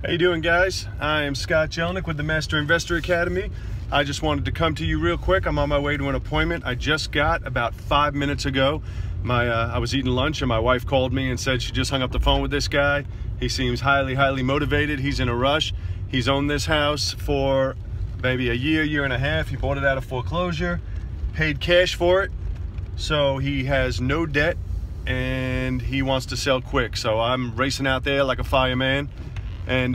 How you doing, guys? I am Scott Jelinek with the Master Investor Academy. I just wanted to come to you real quick. I'm on my way to an appointment I just got about 5 minutes ago. I was eating lunch and my wife called me and said she just hung up the phone with this guy. He seems highly motivated. He's in a rush. He's owned this house for maybe a year and a half. He bought it out of foreclosure, paid cash for it, so he has no debt and he wants to sell quick. So I'm racing out there like a fireman and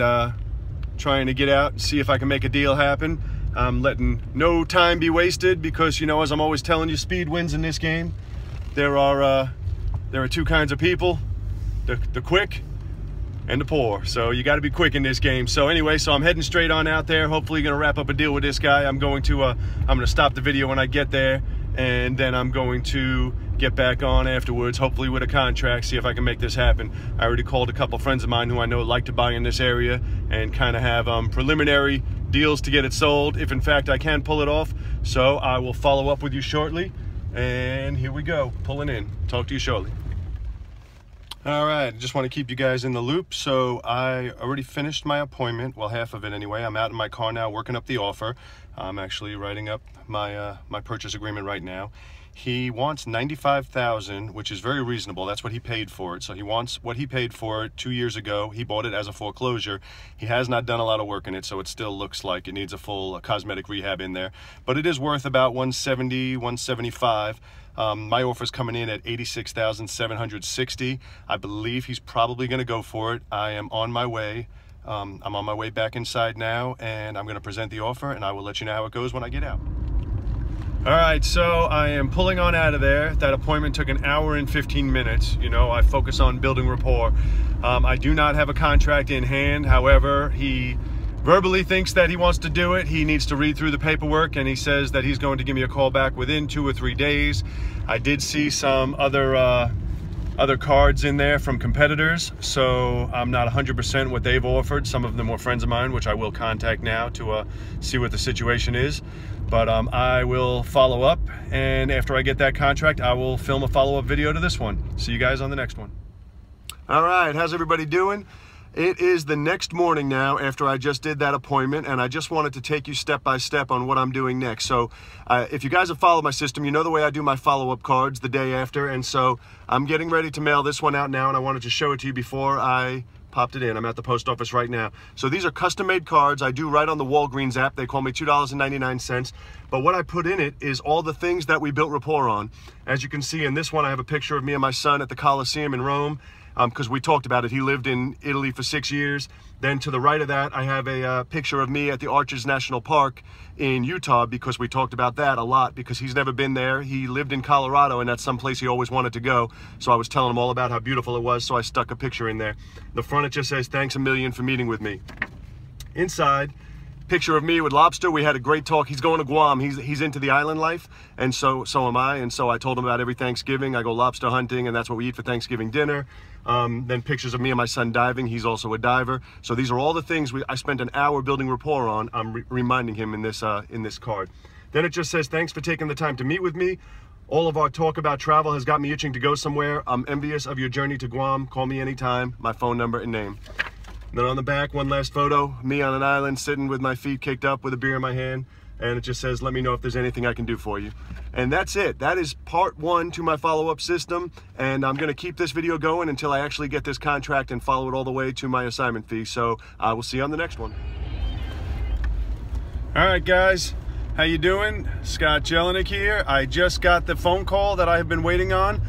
trying to get out and see if I can make a deal happen. I'm letting no time be wasted because, you know, as I'm always telling you, speed wins in this game. There are two kinds of people, the quick and the poor. So you got to be quick in this game. So anyway, so I'm heading straight on out there. Hopefully gonna wrap up a deal with this guy. I'm gonna stop the video when I get there, and then I'm going to get back on afterwards, hopefully with a contract, see if I can make this happen. I already called a couple friends of mine who I know like to buy in this area and kind of have preliminary deals to get it sold, if in fact I can pull it off. So I will follow up with you shortly, and here we go, pulling in. Talk to you shortly. All right, just want to keep you guys in the loop. So I already finished my appointment, well, half of it anyway. I'm out in my car now working up the offer. I'm actually writing up my purchase agreement right now. He wants $95,000, which is very reasonable. That's what he paid for it. So he wants what he paid for it 2 years ago. He bought it as a foreclosure. He has not done a lot of work in it, so it still looks like it needs a full cosmetic rehab in there. But it is worth about $170, $175. My offer's coming in at $86,760. I believe he's probably going to go for it. I am on my way. I'm on my way back inside now, and I'm going to present the offer, and I will let you know how it goes when I get out. All right, so I am pulling on out of there. That appointment took an hour and 15 minutes. You know, I focus on building rapport. I do not have a contract in hand. However, he verbally thinks that he wants to do it. He needs to read through the paperwork, and he says that he's going to give me a call back within 2 or 3 days. I did see some other cards in there from competitors, so I'm not 100% what they've offered. Some of them were friends of mine, which I will contact now to see what the situation is. But I will follow up, and after I get that contract, I will film a follow-up video to this one. See you guys on the next one. All right, how's everybody doing? It is the next morning now after I just did that appointment, and I just wanted to take you step by step on what I'm doing next. So if you guys have followed my system, you know the way I do my follow-up cards the day after, and so I'm getting ready to mail this one out now, and I wanted to show it to you before I popped it in. I'm at the post office right now. So these are custom-made cards I do right on the Walgreens app. They call me $2.99. But what I put in it is all the things that we built rapport on. As you can see in this one, I have a picture of me and my son at the Colosseum in Rome, because we talked about it. He lived in Italy for 6 years. Then to the right of that, I have a picture of me at the Arches National Park in Utah, because we talked about that a lot, because he's never been there. He lived in Colorado, and that's someplace he always wanted to go. So I was telling him all about how beautiful it was, so I stuck a picture in there. The front, it just says, "Thanks a million for meeting with me." Inside, picture of me with Lobster. We had a great talk. He's going to Guam. He's into the island life, and so am I. And so I told him about every Thanksgiving I go lobster hunting, and that's what we eat for Thanksgiving dinner. Then pictures of me and my son diving. He's also a diver. So these are all the things I spent an hour building rapport on. I'm reminding him in this card. Then it just says, "Thanks for taking the time to meet with me. All of our talk about travel has got me itching to go somewhere. I'm envious of your journey to Guam. Call me anytime. My phone number and name." And then on the back, one last photo, me on an island sitting with my feet kicked up with a beer in my hand. And it just says, "Let me know if there's anything I can do for you." And that's it. That is part one to my follow-up system. And I'm going to keep this video going until I actually get this contract and follow it all the way to my assignment fee. So I will see you on the next one. All right, guys. How you doing? Scott Jelinek here. I just got the phone call that I have been waiting on.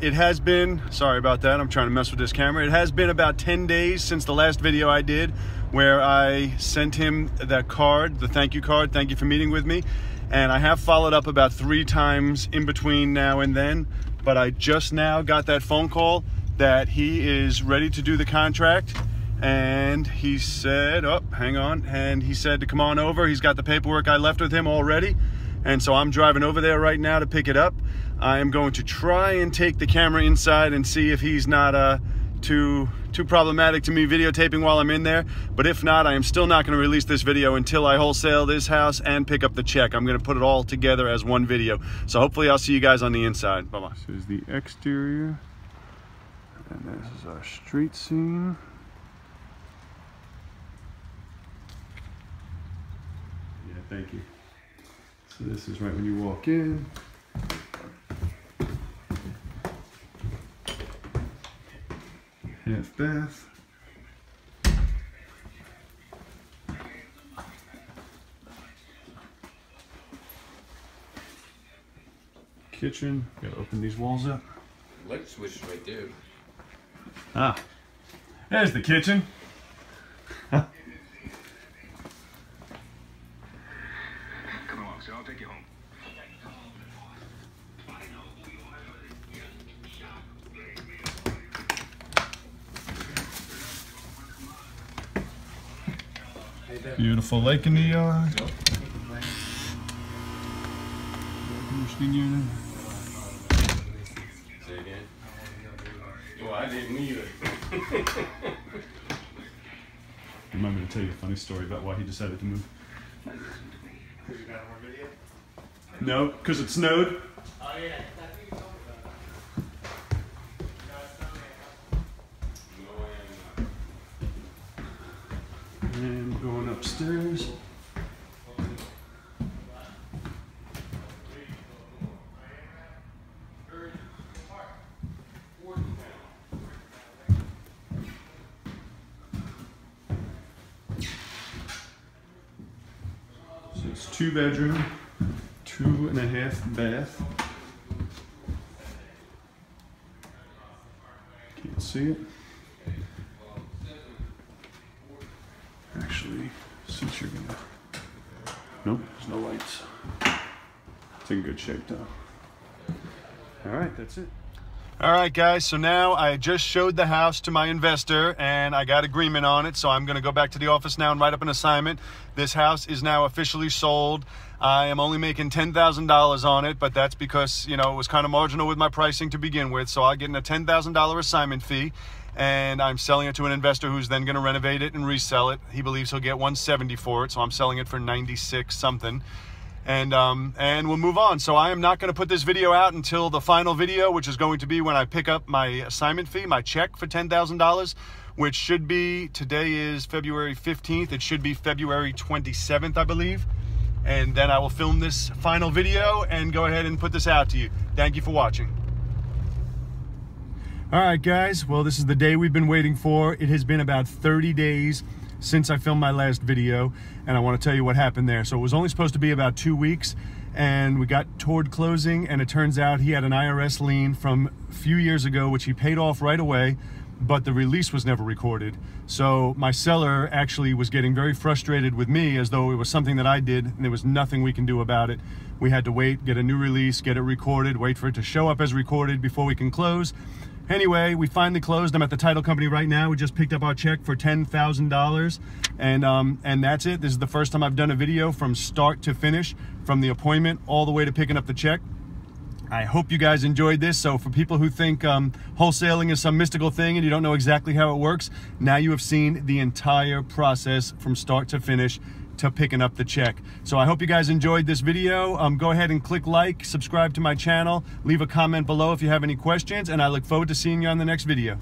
It has been, sorry about that, I'm trying to mess with this camera. It has been about 10 days since the last video I did where I sent him that card, the thank you card, "Thank you for meeting with me." And I have followed up about 3 times in between now and then, but I just now got that phone call that he is ready to do the contract. And he said, oh, hang on, and he said to come on over. He's got the paperwork I left with him already. And so I'm driving over there right now to pick it up. I am going to try and take the camera inside and see if he's not too problematic to me videotaping while I'm in there. But if not, I am still not going to release this video until I wholesale this house and pick up the check. I'm going to put it all together as one video. So hopefully I'll see you guys on the inside. Bye-bye. This is the exterior, and this is our street scene. Thank you. So this is right when you walk in. Half bath. Kitchen. Gotta open these walls up. Light switch right there. Ah, there's the kitchen. Come along, sir. I'll take you home. Beautiful lake in the yard. Unit. Say again. Well, I didn't either. Remind me to tell you a funny story about why he decided to move. No, because it snowed. Oh yeah. And we're going upstairs. So it's 2-bedroom, 2.5 bath. Can't see it. Actually, since you're gonna, nope, there's no lights. It's in good shape though. All right, that's it. All right, guys, so now I just showed the house to my investor and I got agreement on it. So I'm gonna go back to the office now and write up an assignment. This house is now officially sold. I am only making $10,000 on it, but that's because, you know, it was kind of marginal with my pricing to begin with. So I'll get a $10,000 assignment fee. And I'm selling it to an investor who's then going to renovate it and resell it. He believes he'll get $170 for it, so I'm selling it for $96 something. And we'll move on. So I am not going to put this video out until the final video, which is going to be when I pick up my assignment fee, my check for $10,000, which should be, today is February 15th. It should be February 27th, I believe. And then I will film this final video and go ahead and put this out to you. Thank you for watching. All right, guys, well, this is the day we've been waiting for. It has been about 30 days since I filmed my last video, and I want to tell you what happened there. So it was only supposed to be about 2 weeks, and we got toward closing, and it turns out he had an IRS lien from a few years ago, which he paid off right away, but the release was never recorded. So my seller actually was getting very frustrated with me, as though it was something that I did, and there was nothing we can do about it. We had to wait, get a new release, get it recorded, wait for it to show up as recorded before we can close. Anyway, we finally closed. I'm at the title company right now. We just picked up our check for $10,000, and that's it. This is the first time I've done a video from start to finish, from the appointment all the way to picking up the check. I hope you guys enjoyed this. So for people who think wholesaling is some mystical thing and you don't know exactly how it works, now you have seen the entire process from start to finish to picking up the check. So I hope you guys enjoyed this video. Go ahead and click like, subscribe to my channel, leave a comment below if you have any questions, and I look forward to seeing you on the next video.